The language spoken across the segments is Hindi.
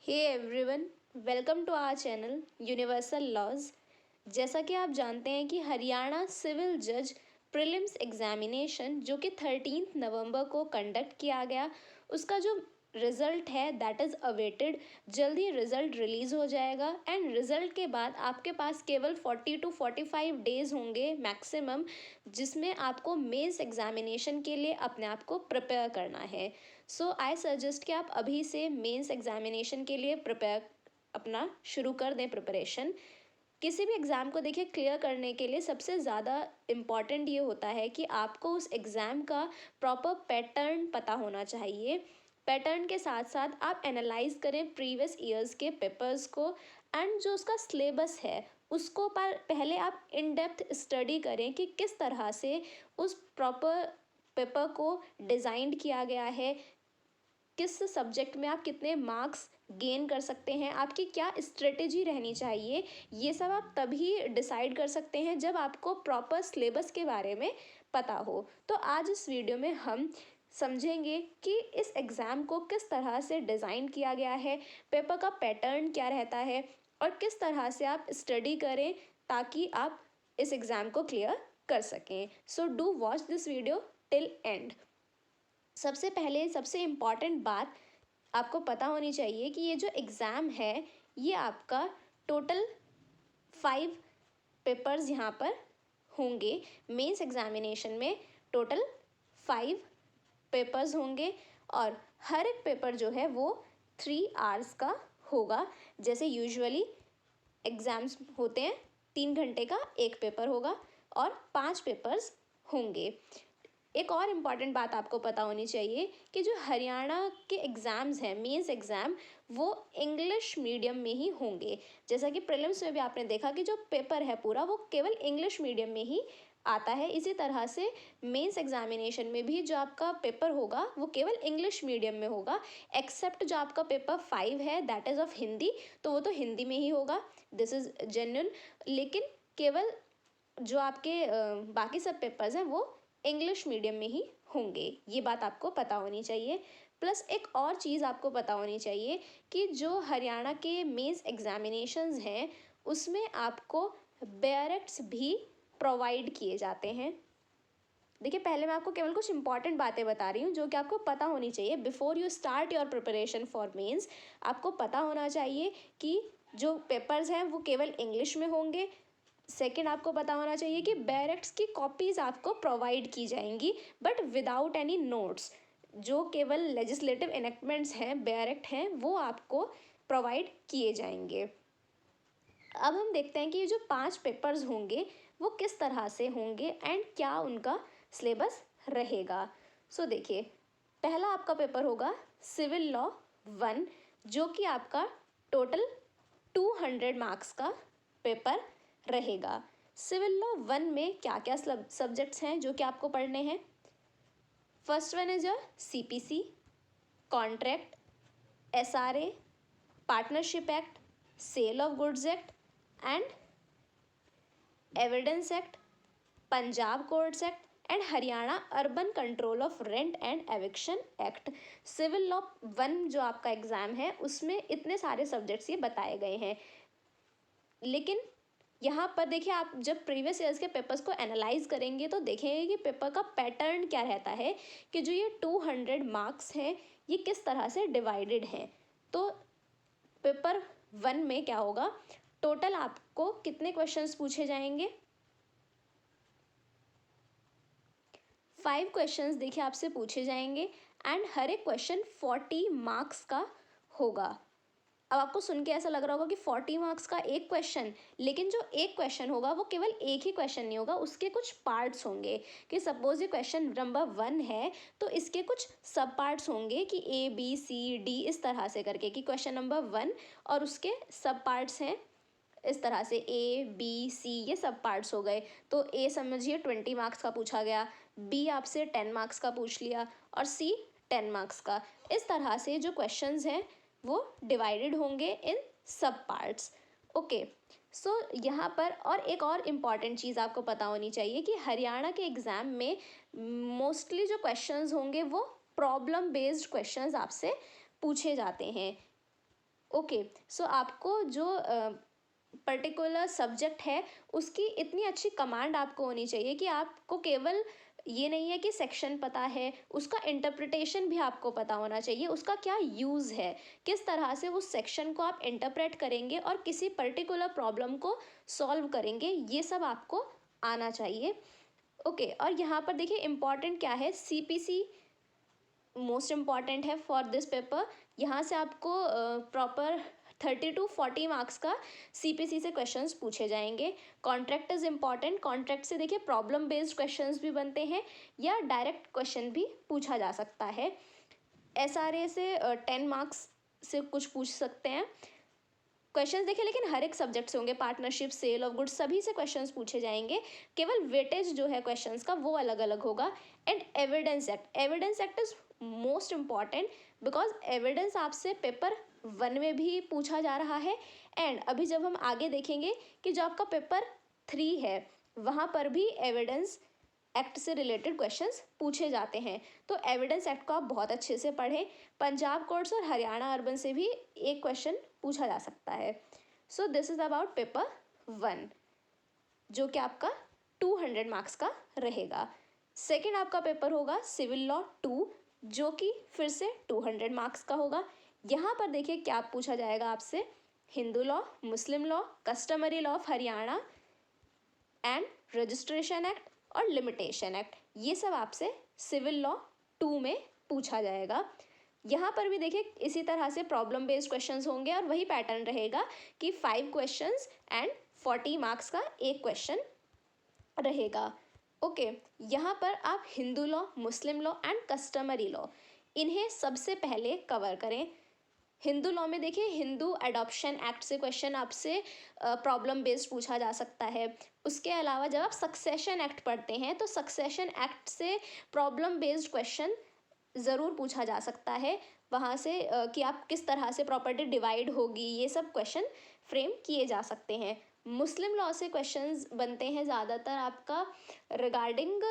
Hey everyone, welcome to our channel universal laws. जैसा कि आप जानते हैं कि हरियाणा सिविल जज प्रीलिम्स एग्जामिनेशन जो कि 13 नवंबर को कंडक्ट किया गया, उसका जो रिज़ल्ट है दैट इज़ अवेटेड। जल्दी रिज़ल्ट रिलीज़ हो जाएगा एंड रिज़ल्ट के बाद आपके पास केवल 40 to 45 डेज़ होंगे मैक्सिमम, जिसमें आपको मेंस एग्जामिनेशन के लिए अपने आप को प्रिपेयर करना है। सो आई सजेस्ट कि आप अभी से मेंस एग्जामिनेशन के लिए प्रिपेयर अपना शुरू कर दें प्रिपरेशन। किसी भी एग्ज़ाम को देखिए क्लियर करने के लिए सबसे ज़्यादा इम्पॉर्टेंट ये होता है कि आपको उस एग्ज़ाम का प्रॉपर पैटर्न पता होना चाहिए। पैटर्न के साथ साथ आप एनालाइज करें प्रीवियस ईयर्स के पेपर्स को एंड जो उसका सिलेबस है उसको पर पहले आप इन डेप्थ स्टडी करें कि किस तरह से उस प्रॉपर पेपर को डिज़ाइन किया गया है, किस सब्जेक्ट में आप कितने मार्क्स गेन कर सकते हैं, आपकी क्या स्ट्रेटेजी रहनी चाहिए। ये सब आप तभी डिसाइड कर सकते हैं जब आपको प्रॉपर सिलेबस के बारे में पता हो। तो आज इस वीडियो में हम समझेंगे कि इस एग्ज़ाम को किस तरह से डिज़ाइन किया गया है, पेपर का पैटर्न क्या रहता है और किस तरह से आप स्टडी करें ताकि आप इस एग्ज़ाम को क्लियर कर सकें। So do watch this video till and. सबसे पहले सबसे इम्पॉर्टेंट बात आपको पता होनी चाहिए कि ये जो एग्ज़ाम है ये आपका टोटल 5 पेपर्स यहाँ पर होंगे। मेंस एग्जामिनेशन में टोटल 5 पेपर्स होंगे और हर एक पेपर जो है वो 3 आवर्स का होगा। जैसे यूजुअली एग्ज़ाम्स होते हैं 3 घंटे का एक पेपर होगा और 5 पेपर्स होंगे। एक और इम्पॉर्टेंट बात आपको पता होनी चाहिए कि जो हरियाणा के एग्ज़ाम्स हैं मेंस एग्ज़ाम वो इंग्लिश मीडियम में ही होंगे। जैसा कि प्रीलिम्स में भी आपने देखा कि जो पेपर है पूरा वो केवल इंग्लिश मीडियम में ही आता है, इसी तरह से मेंस एग्जामिनेशन में भी जो आपका पेपर होगा वो केवल इंग्लिश मीडियम में होगा, एक्सेप्ट जो आपका पेपर 5 है दैट इज़ ऑफ हिंदी, तो वो तो हिंदी में ही होगा, दिस इज़ जेन्युइन। लेकिन केवल जो आपके बाकी सब पेपर्स हैं वो इंग्लिश मीडियम में ही होंगे, ये बात आपको पता होनी चाहिए। प्लस एक और चीज़ आपको पता होनी चाहिए कि जो हरियाणा के मेंस एग्जामिनेशंस हैं उसमें आपको बैरेक्ट्स भी प्रोवाइड किए जाते हैं। देखिए पहले मैं आपको केवल कुछ इंपॉर्टेंट बातें बता रही हूँ जो कि आपको पता होनी चाहिए before you start your preparation for mains. आपको पता होना चाहिए कि जो पेपर्स हैं वो केवल इंग्लिश में होंगे। सेकंड, आपको पता होना चाहिए कि बैरेक्ट्स की कॉपीज़ आपको प्रोवाइड की जाएंगी बट विदाउट एनी नोट्स। जो केवल लेजिस्लेटिव इनेक्टमेंट्स हैं बैरेक्ट हैं वो आपको प्रोवाइड किए जाएंगे। अब हम देखते हैं कि ये जो 5 पेपर्स होंगे वो किस तरह से होंगे एंड क्या उनका सिलेबस रहेगा। सो देखिए पहला आपका पेपर होगा सिविल लॉ 1 जो कि आपका टोटल 200 मार्क्स का पेपर रहेगा। सिविल लॉ 1 में क्या क्या सब्जेक्ट्स हैं जो कि आपको पढ़ने हैं। First one is your CPC, contract, SRA, partnership act, sale of goods act and evidence act, Punjab courts act and Haryana urban control of rent and eviction act. Civil law 1 जो आपका एग्ज़ाम है उसमें इतने सारे सब्जेक्ट्स ये बताए गए हैं। लेकिन यहाँ पर देखिए आप जब प्रीवियस ईयर्स के पेपर्स को एनालाइज करेंगे तो देखेंगे कि पेपर का पैटर्न क्या रहता है कि जो ये 200 मार्क्स हैं ये किस तरह से डिवाइडेड हैं। तो पेपर 1 में क्या होगा, टोटल आपको कितने क्वेश्चंस पूछे जाएंगे, 5 क्वेश्चंस देखिए आपसे पूछे जाएंगे एंड हर एक क्वेश्चन 40 मार्क्स का होगा। अब आपको सुन के ऐसा लग रहा होगा कि 40 मार्क्स का एक क्वेश्चन, लेकिन जो एक क्वेश्चन होगा वो केवल एक ही क्वेश्चन नहीं होगा, उसके कुछ पार्ट्स होंगे। कि सपोज ये क्वेश्चन नंबर 1 है तो इसके कुछ सब पार्ट्स होंगे कि ABCD इस तरह से करके कि क्वेश्चन नंबर 1 और उसके सब पार्ट्स हैं इस तरह से ABC ये सब पार्ट्स हो गए। तो A समझिए 20 मार्क्स का पूछा गया, B आपसे 10 मार्क्स का पूछ लिया और C 10 मार्क्स का। इस तरह से जो क्वेश्चंस हैं वो डिवाइडेड होंगे इन सब पार्ट्स। ओके, सो यहाँ पर और एक और इम्पॉर्टेंट चीज़ आपको पता होनी चाहिए कि हरियाणा के एग्ज़ाम में मोस्टली जो क्वेश्चंस होंगे वो प्रॉब्लम बेस्ड क्वेश्चंस आपसे पूछे जाते हैं। ओके, सो आपको जो पर्टिकुलर सब्जेक्ट है उसकी इतनी अच्छी कमांड आपको होनी चाहिए कि आपको केवल ये नहीं है कि सेक्शन पता है, उसका इंटरप्रिटेशन भी आपको पता होना चाहिए, उसका क्या यूज़ है, किस तरह से उस सेक्शन को आप इंटरप्रेट करेंगे और किसी पर्टिकुलर प्रॉब्लम को सॉल्व करेंगे, ये सब आपको आना चाहिए। ओके, और यहाँ पर देखिए इम्पॉर्टेंट क्या है, सीपीसी मोस्ट इम्पॉर्टेंट है फॉर दिस पेपर। यहाँ से आपको प्रॉपर 30 to 40 मार्क्स का सीपीसी से क्वेश्चंस पूछे जाएंगे। कॉन्ट्रैक्ट इज इम्पॉर्टेंट, कॉन्ट्रैक्ट से देखिए प्रॉब्लम बेस्ड क्वेश्चंस भी बनते हैं या डायरेक्ट क्वेश्चन भी पूछा जा सकता है। एसआरए से 10 मार्क्स से कुछ पूछ सकते हैं क्वेश्चंस देखिए, लेकिन हर एक सब्जेक्ट से होंगे, पार्टनरशिप, सेल ऑफ गुड्स, सभी से क्वेश्चंस पूछे जाएंगे, केवल वेटेज जो है क्वेश्चंस का वो अलग अलग होगा। And evidence act is most important because evidence आपसे पेपर 1 में भी पूछा जा रहा है एंड अभी जब हम आगे देखेंगे कि जो आपका पेपर 3 है वहाँ पर भी एविडेंस एक्ट से रिलेटेड क्वेश्चंस पूछे जाते हैं। तो एविडेंस एक्ट को आप बहुत अच्छे से पढ़ें। पंजाब कोर्ट्स और हरियाणा अर्बन से भी एक क्वेश्चन पूछा जा सकता है। सो दिस इज अबाउट पेपर 1 जो कि आपका 200 मार्क्स का रहेगा। सेकंड आपका पेपर होगा सिविल लॉ 2 जो कि फिर से 200 मार्क्स का होगा। यहाँ पर देखिए क्या पूछा जाएगा आपसे, Hindu law, Muslim law, customary law of Haryana and registration act और लिमिटेशन एक्ट, ये सब आपसे सिविल लॉ 2 में पूछा जाएगा। यहाँ पर भी देखिए इसी तरह से प्रॉब्लम बेस्ड क्वेश्चंस होंगे और वही पैटर्न रहेगा कि 5 क्वेश्चंस एंड 40 मार्क्स का एक क्वेश्चन रहेगा। ओके, यहाँ पर आप Hindu law, Muslim law and customary law इन्हें सबसे पहले कवर करें। हिंदू लॉ में देखिए हिंदू एडॉप्शन एक्ट से क्वेश्चन आपसे प्रॉब्लम बेस्ड पूछा जा सकता है। उसके अलावा जब आप सक्सेशन एक्ट पढ़ते हैं तो सक्सेशन एक्ट से प्रॉब्लम बेस्ड क्वेश्चन ज़रूर पूछा जा सकता है, वहाँ से कि आप किस तरह से प्रॉपर्टी डिवाइड होगी, ये सब क्वेश्चन फ्रेम किए जा सकते हैं। मुस्लिम लॉ से क्वेश्चंस बनते हैं ज़्यादातर आपका regarding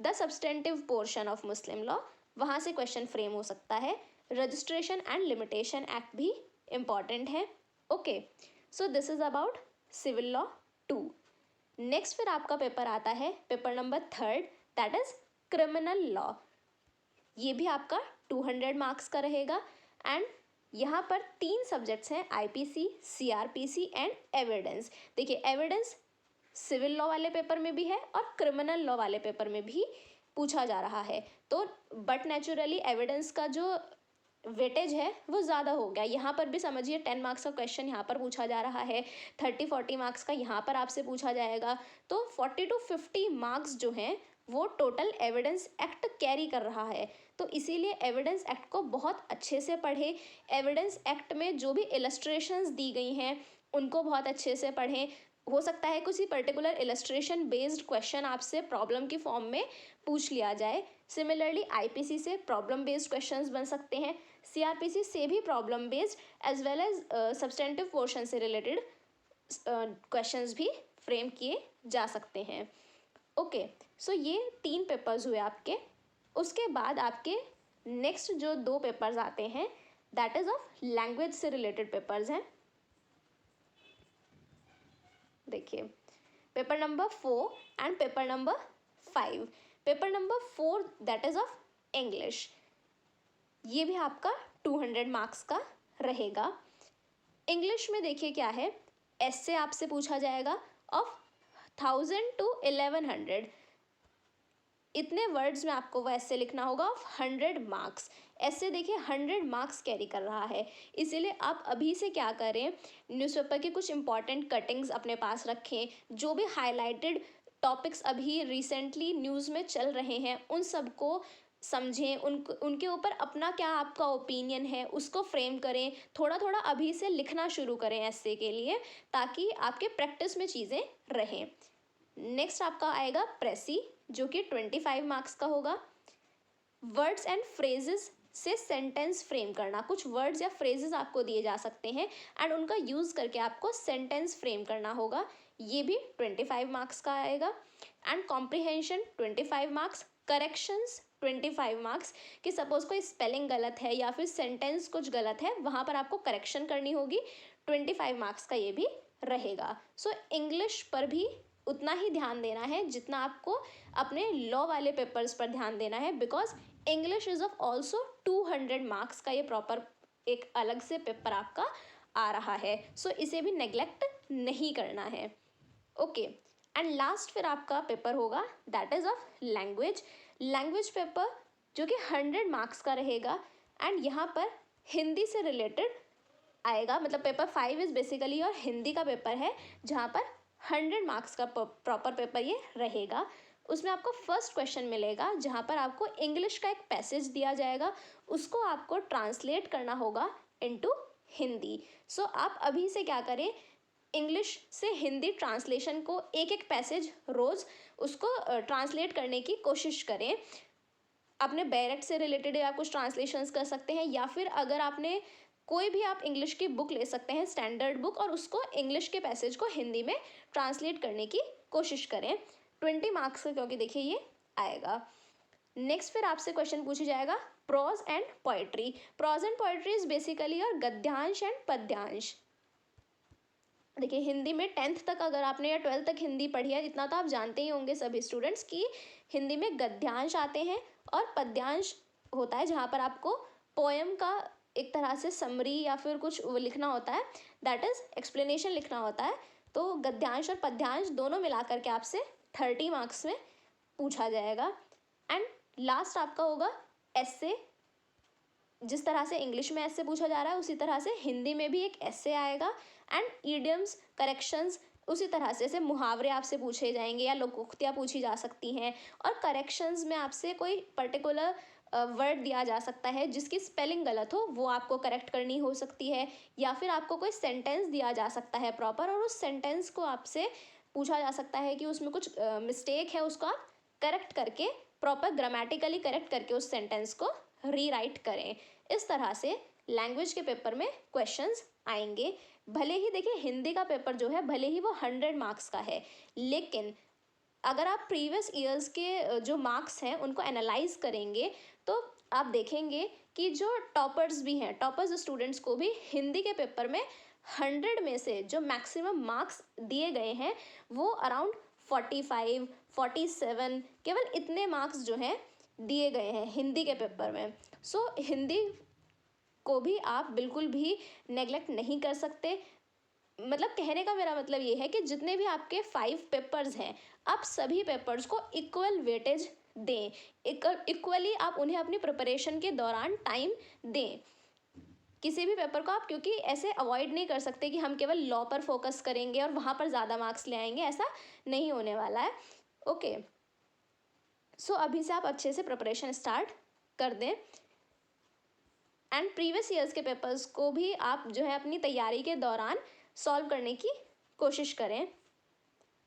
the substantive portion of Muslim law, वहाँ से क्वेश्चन फ्रेम हो सकता है। रजिस्ट्रेशन एंड लिमिटेशन एक्ट भी इम्पॉर्टेंट है। Okay, so this is about civil law 2। Next फिर आपका पेपर आता है paper number 3 that is criminal law. ये भी आपका 200 मार्क्स का रहेगा एंड यहाँ पर 3 सब्जेक्ट्स हैं, आईपीसी, सीआरपीसी एंड एविडेंस। देखिए एविडेंस सिविल लॉ वाले पेपर में भी है और क्रिमिनल लॉ वाले पेपर में भी पूछा जा रहा है। तो बट नेचुरली एविडेंस का जो वेटेज है वो ज़्यादा हो गया। यहाँ पर भी समझिए 10 मार्क्स का क्वेश्चन यहाँ पर पूछा जा रहा है, 30-40 मार्क्स का यहाँ पर आपसे पूछा जाएगा। तो 40 to 50 मार्क्स जो हैं वो टोटल एविडेंस एक्ट कैरी कर रहा है। तो इसीलिए एविडेंस एक्ट को बहुत अच्छे से पढ़ें। एविडेंस एक्ट में जो भी इलस्ट्रेशंस दी गई हैं उनको बहुत अच्छे से पढ़ें। हो सकता है किसी पर्टिकुलर इलस्ट्रेशन बेस्ड क्वेश्चन आपसे प्रॉब्लम की फॉर्म में पूछ लिया जाए। सिमिलरली आईपीसी से प्रॉब्लम बेस्ड क्वेश्चंस बन सकते हैं, सीआरपीसी से भी problem based as well as substantive portion से रिलेटेड क्वेश्चंस भी फ्रेम किए जा सकते हैं। ओके, सो ये 3 पेपर्स हुए आपके। उसके बाद आपके नेक्स्ट जो 2 पेपर्स आते हैं दैट इज ऑफ लैंग्वेज से रिलेटेड पेपर्स हैं। देखिए paper number 4 and paper number 5। Paper number 4 that is of English, ये भी आपका 200 मार्क्स का रहेगा। इंग्लिश में देखिए क्या है, ऐसे आपसे पूछा जाएगा ऑफ 1000 to 1100, इतने वर्ड्स में आपको वो ऐसे लिखना होगा ऑफ 100 मार्क्स। ऐसे देखिए 100 मार्क्स कैरी कर रहा है, इसीलिए आप अभी से क्या करें, न्यूज़पेपर के कुछ इंपॉर्टेंट कटिंग्स अपने पास रखें, जो भी हाईलाइटेड टॉपिक्स अभी रिसेंटली न्यूज़ में चल रहे हैं उन सबको समझें, उनके ऊपर अपना क्या आपका ओपिनियन है उसको फ्रेम करें। थोड़ा थोड़ा अभी से लिखना शुरू करें ऐसे के लिए, ताकि आपके प्रैक्टिस में चीज़ें रहें। नेक्स्ट आपका आएगा प्रेसी जो कि 25 मार्क्स का होगा। वर्ड्स एंड फ्रेजेस से सेंटेंस फ्रेम करना, कुछ वर्ड्स या फ्रेजेस आपको दिए जा सकते हैं एंड उनका यूज़ करके आपको सेंटेंस फ्रेम करना होगा, ये भी 25 मार्क्स का आएगा। And comprehension 25 marks, corrections 25 marks कि सपोज कोई स्पेलिंग गलत है या फिर सेंटेंस कुछ गलत है, वहाँ पर आपको करेक्शन करनी होगी, 25 मार्क्स का ये भी रहेगा। सो इंग्लिश पर भी उतना ही ध्यान देना है जितना आपको अपने लॉ वाले पेपर्स पर ध्यान देना है, because English is of also 200 marks का ये प्रॉपर एक अलग से पेपर आपका आ रहा है। सो इसे भी नेग्लेक्ट नहीं करना है। ओके, एंड लास्ट फिर आपका पेपर होगा that is of language. Language paper जो कि 100 मार्क्स का रहेगा, एंड यहाँ पर हिंदी से रिलेटेड आएगा, मतलब पेपर 5 इज बेसिकली और हिंदी का पेपर है जहाँ पर 100 मार्क्स का प्रॉपर पेपर ये रहेगा। उसमें आपको फर्स्ट क्वेश्चन मिलेगा जहाँ पर आपको इंग्लिश का एक पैसेज दिया जाएगा, उसको आपको ट्रांसलेट करना होगा इनटू हिंदी। सो आप अभी से क्या करें, इंग्लिश से हिंदी ट्रांसलेशन को एक एक पैसेज रोज़ उसको ट्रांसलेट करने की कोशिश करें। अपने बैरेक्ट से रिलेटेड आप कुछ ट्रांसलेशंस कर सकते हैं, या फिर अगर आपने कोई भी आप इंग्लिश की बुक ले सकते हैं, स्टैंडर्ड बुक, और उसको इंग्लिश के पैसेज को हिंदी में ट्रांसलेट करने की कोशिश करें। 20 मार्क्स का क्योंकि देखिए ये आएगा। नेक्स्ट फिर आपसे क्वेश्चन पूछा जाएगा prose and poetry. Prose and poetry is basically और गद्यांश एंड पद्यांश। देखिए हिंदी में 10th तक अगर आपने या 12th तक हिंदी पढ़ी है, इतना तो आप जानते ही होंगे सभी स्टूडेंट्स कि हिंदी में गद्यांश आते हैं और पद्यांश होता है जहाँ पर आपको पोएम का एक तरह से समरी या फिर कुछ वो लिखना होता है, दैट इज एक्सप्लेनेशन लिखना होता है। तो गद्यांश और पद्यांश दोनों मिलाकर के आपसे 30 मार्क्स में पूछा जाएगा। एंड लास्ट आपका होगा एस्से। जिस तरह से इंग्लिश में ऐसे पूछा जा रहा है उसी तरह से हिंदी में भी एक ऐसे आएगा, एंड ईडियम्स करेक्शंस उसी तरह से मुहावरे आपसे पूछे जाएंगे या लोकोक्तियाँ पूछी जा सकती हैं, और करेक्शंस में आपसे कोई पर्टिकुलर वर्ड दिया जा सकता है जिसकी स्पेलिंग गलत हो, वो आपको करेक्ट करनी हो सकती है, या फिर आपको कोई सेंटेंस दिया जा सकता है प्रॉपर और उस सेंटेंस को आपसे पूछा जा सकता है कि उसमें कुछ मिस्टेक है, उसको आप करेक्ट करके प्रॉपर ग्रामेटिकली करेक्ट करके उस सेंटेंस को रीराइट करें। इस तरह से लैंग्वेज के पेपर में क्वेश्चंस आएंगे। भले ही देखिए हिंदी का पेपर जो है भले ही वो 100 मार्क्स का है, लेकिन अगर आप प्रीवियस ईयर्स के जो मार्क्स हैं उनको एनालाइज करेंगे तो आप देखेंगे कि जो टॉपर्स भी हैं, टॉपर्स स्टूडेंट्स को भी हिंदी के पेपर में 100 में से जो मैक्सिमम मार्क्स दिए गए हैं वो अराउंड 45, 47 केवल इतने मार्क्स जो हैं दिए गए हैं हिंदी के पेपर में। सो हिंदी को भी आप बिल्कुल भी नेग्लेक्ट नहीं कर सकते। मतलब कहने का मेरा मतलब ये है कि जितने भी आपके 5 पेपर्स हैं आप सभी पेपर्स को इक्वल वेटेज दें, इक्वली आप उन्हें अपनी प्रिपरेशन के दौरान टाइम दें। किसी भी पेपर को आप क्योंकि ऐसे अवॉइड नहीं कर सकते कि हम केवल लॉ पर फोकस करेंगे और वहाँ पर ज़्यादा मार्क्स ले आएंगे, ऐसा नहीं होने वाला है। ओके, सो अभी से आप अच्छे से प्रिपरेशन स्टार्ट कर दें, एंड प्रीवियस ईयर्स के पेपर्स को भी आप जो है अपनी तैयारी के दौरान सॉल्व करने की कोशिश करें।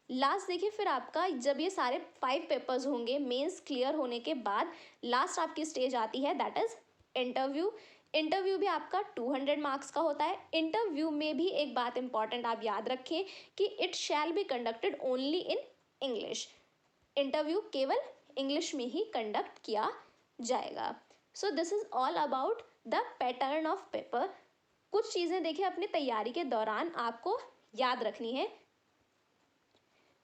लास्ट देखिए फिर आपका जब ये सारे 5 पेपर्स होंगे मेंस क्लियर होने के बाद लास्ट आपकी स्टेज आती है दैट इज़ इंटरव्यू। इंटरव्यू भी आपका 200 मार्क्स का होता है। इंटरव्यू में भी एक बात इंपॉर्टेंट आप याद रखें कि it shall be conducted only in English. Interview केवल इंग्लिश में ही कंडक्ट किया जाएगा। So this is all about the pattern of paper. कुछ चीज़ें देखिए अपनी तैयारी के दौरान आपको याद रखनी है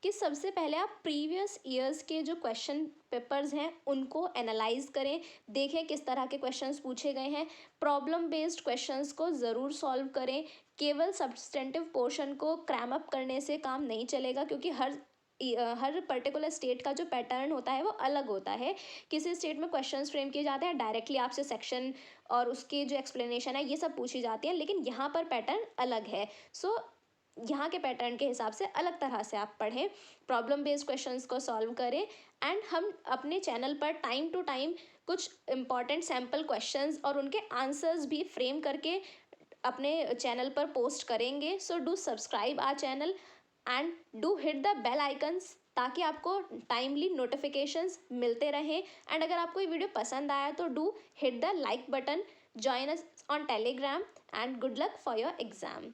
कि सबसे पहले आप प्रीवियस ईयर्स के जो क्वेश्चन पेपर्स हैं उनको एनालाइज करें, देखें किस तरह के क्वेश्चंस पूछे गए हैं। प्रॉब्लम बेस्ड क्वेश्चंस को ज़रूर सॉल्व करें। केवल सब्सटेंटिव पोर्शन को क्रैम अप करने से काम नहीं चलेगा, क्योंकि हर पर्टिकुलर स्टेट का जो पैटर्न होता है वो अलग होता है। किसी स्टेट में क्वेश्चंस फ्रेम किए जाते हैं डायरेक्टली आपसे सेक्शन और उसकी जो एक्सप्लेनेशन है ये सब पूछी जाती है, लेकिन यहाँ पर पैटर्न अलग है। सो यहाँ के पैटर्न के हिसाब से अलग तरह से आप पढ़ें, प्रॉब्लम बेस्ड क्वेश्चंस को सॉल्व करें, एंड हम अपने चैनल पर टाइम टू टाइम कुछ इम्पॉर्टेंट सैम्पल क्वेश्चंस और उनके आंसर्स भी फ्रेम करके अपने चैनल पर पोस्ट करेंगे। So do subscribe our channel and do hit the bell icons ताकि आपको टाइमली नोटिफिकेशंस मिलते रहें। एंड अगर आपको ये वीडियो पसंद आया तो do hit the like button, join us on Telegram, and good luck for your exam.